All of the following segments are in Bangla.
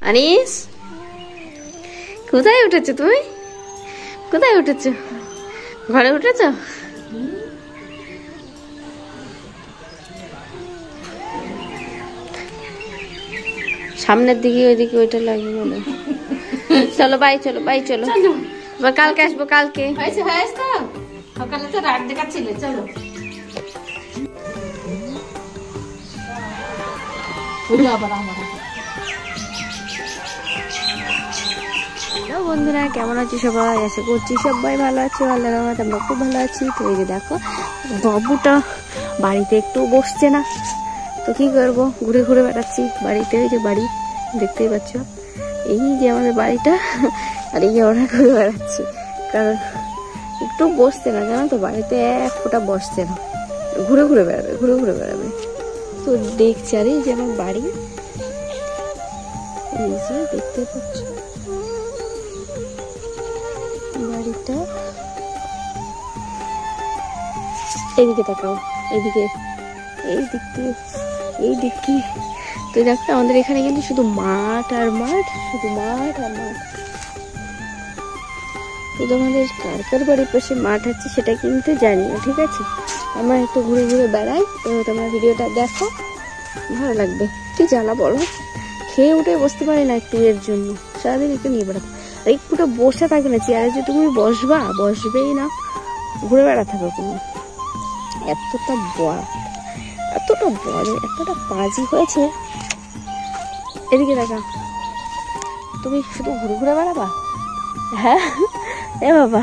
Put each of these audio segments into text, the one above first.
আনিস, কোথায় উঠেছো তুমি? কোথায় উঠেছো? ঘরে উঠেছো? সামনের দিকে ওইদিকে ওইটা লাগবে বলে। চলো বাই, চলো বাই, চলো এবার কালকে আসবো। কালকে হয়েছে তো সকালে তো রাত দেখাচ্ছিলে। চলো হ্যালো বন্ধুরা, কেমন আছি সবাই? আশা করছি সবাই ভালো আছো। আল্লাহর রহমতে আমরা খুব ভালো আছি। তো এই যে দেখো, বাবুটা বাড়িতে একটু বসছে না, তো কি করবো, ঘুরে ঘুরে বেড়াচ্ছি বাড়িতে। ওই যে বাড়ি দেখতেই পাচ্ছ, এই যে আমাদের বাড়িটা, আর এই যে ওরা ঘুরে বেড়াচ্ছি, কারণ একটু বসছে না, জানো তো, বাড়িতে এক ফোঁটা বসছে না, ঘুরে ঘুরে বেড়াবে, ঘুরে ঘুরে বেড়াবে। তো দেখছি, আর এই যে আমার বাড়ি, এই যে দেখতে পাচ্ছ বাড়িটা, এইদিকে তাকাও, এইদিকে, এই দিকটি, এই দিকটি। তো দেখো, আমাদের এখানে কিন্তু শুধু মাঠ আর মাঠ, শুধু মাঠ আর মাঠ। তো তোমাদের কার কার বাড়ির পাশে মাঠ আছে সেটা কিন্তু জানিও, ঠিক আছে? আমরা একটু ঘুরে ঘুরে বেড়াই, তো তোমরা ভিডিওটা দেখো, ভালো লাগবে। কি জ্বালা বলো, খেয়ে উঠে বসতে পারি না একটু, এর জন্য সারাদিন একটু নিয়ে বেড়াতে। আর একটুটা বসে থাকবে না, চেয়ারে যে তুমি বসবা, বসবেই না, ঘুরে বেড়াতে হবে। কোনো এতটা বড়, এতটা বড়, এতটা পাজি হয়েছে। এদিকে দেখা, তুমি শুধু ঘুরে ঘুরে বেড়াবা? হ্যাঁ এ বাবা,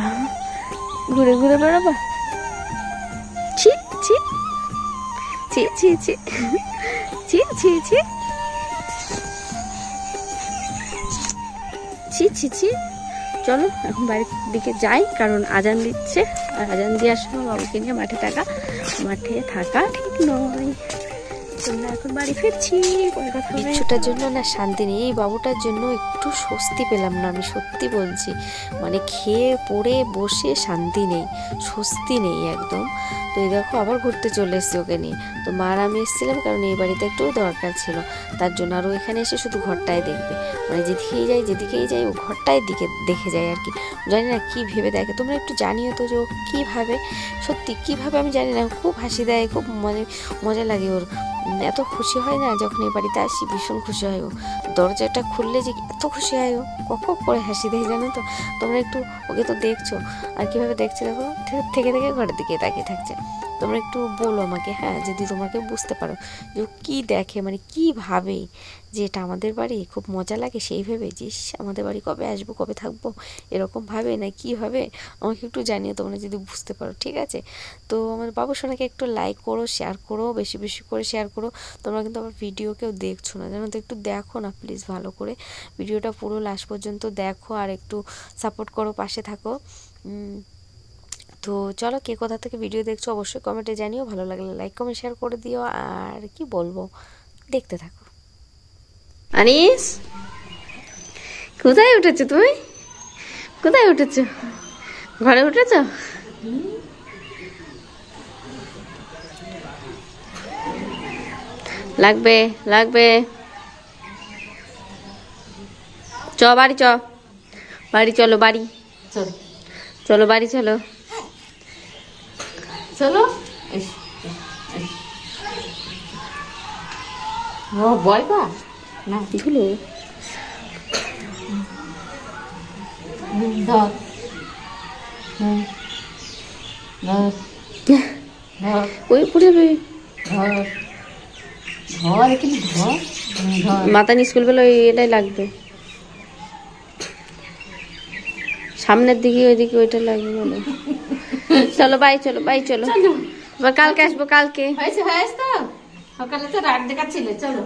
ঘুরে ঘুরে বেড়াবা? ছি ছি ছি ছি ছি ছি ছি ছি ছি ছি ছি। চলো এখন বাড়ির দিকে যাই, কারণ আজান দিচ্ছে, আর আজান দিয়ে আসবো বাবুকে নিয়ে মাঠে থাকা ঠিক নয়। তোমরা এখন বাড়ি ফিরছি, পরে কথা হবে। কিছুটার জন্য না শান্তি নেই, এই বাবুটার জন্য একটু স্বস্তি পেলাম না, আমি সত্যি বলছি। মানে খেয়ে পড়ে বসে শান্তি নেই, স্বস্তি নেই একদম। তো এই দেখো, আবার ঘুরতে চলে এসেছি ওকে নিয়ে। তো মার আমি এসেছিলাম কারণ এই বাড়িতে একটু দরকার ছিল, তার জন্য। আর ও এখানে এসে শুধু ঘরটাই দেখবে, মানে যেদিকেই যাই ও ঘরটাই দিকে দেখে যায় আর কি। জানি না কী ভেবে দেখে, তোমরা একটু জানিও তো যে ও কীভাবে, সত্যি কীভাবে আমি জানি না। খুব হাসি দেয়, খুব মানে মজা লাগে ওর, এত খুশি হয় না যখন এই বাড়িতে আসি, ভীষণ খুশি হয় ও। দরজাটা খুললে যে এত খুশি হয় ও, কক করে হাসি দেয়, জানো তো। তোমরা একটু ওকে তো দেখছো, আর কীভাবে দেখছে দেখো, থেকে ঘরের দিকে তাকিয়ে থাকছে। তোমরা একটু বলো আমাকে, হ্যাঁ, যদি তোমাকে বুঝতে পারো যে ও কী দেখে, মানে কী ভাবে যে এটা আমাদের বাড়ি, খুব মজা লাগে সেই ভেবে যে আমাদের বাড়ি কবে আসবো, কবে থাকবো, এরকম ভাবে না কী ভাবে, আমাকে একটু জানিও তোমরা যদি বুঝতে পারো, ঠিক আছে? তো আমার বাবু সোনাকে একটু লাইক করো, শেয়ার করো, বেশি বেশি করে শেয়ার করো। তোমরা কিন্তু আমার ভিডিও কেউ দেখছো না, জানো তো, একটু দেখো না প্লিজ, ভালো করে ভিডিওটা পুরো লাস্ট পর্যন্ত দেখো, আর একটু সাপোর্ট করো, পাশে থাকো। তো চলো, কে কোথা থেকে ভিডিও দেখছো অবশ্যই কমেন্টে জানিও, ভালো লাগলে লাইক কমেন্ট শেয়ার করে দিও। আর কি বলবো, দেখতে থাকো। আনিস, কোথায় উঠেছো তুমি? কোথায় উঠেছো? ঘরে উঠেছো? লাগবে লাগবে, চ বাড়ি, চ বাড়ি, চলো বাড়ি, চলো বাড়ি, চলো চলো। ও ভয় পা না, ধুলো ধর ধর ওই পড়ে যাবে, ধর ধর, কিন্তু ধর ধর। মাথা নিয়ে স্কুল বেলা এটাই লাগবে, সামনের দিকে ওইদিকে ওইটা লাগবে বলে। চলো বাই, চলো বাই, চলো এবার কালকে আসবো। কালকে হয়েছে তো সকালে তো রাত দেখাচ্ছিলে। চলো।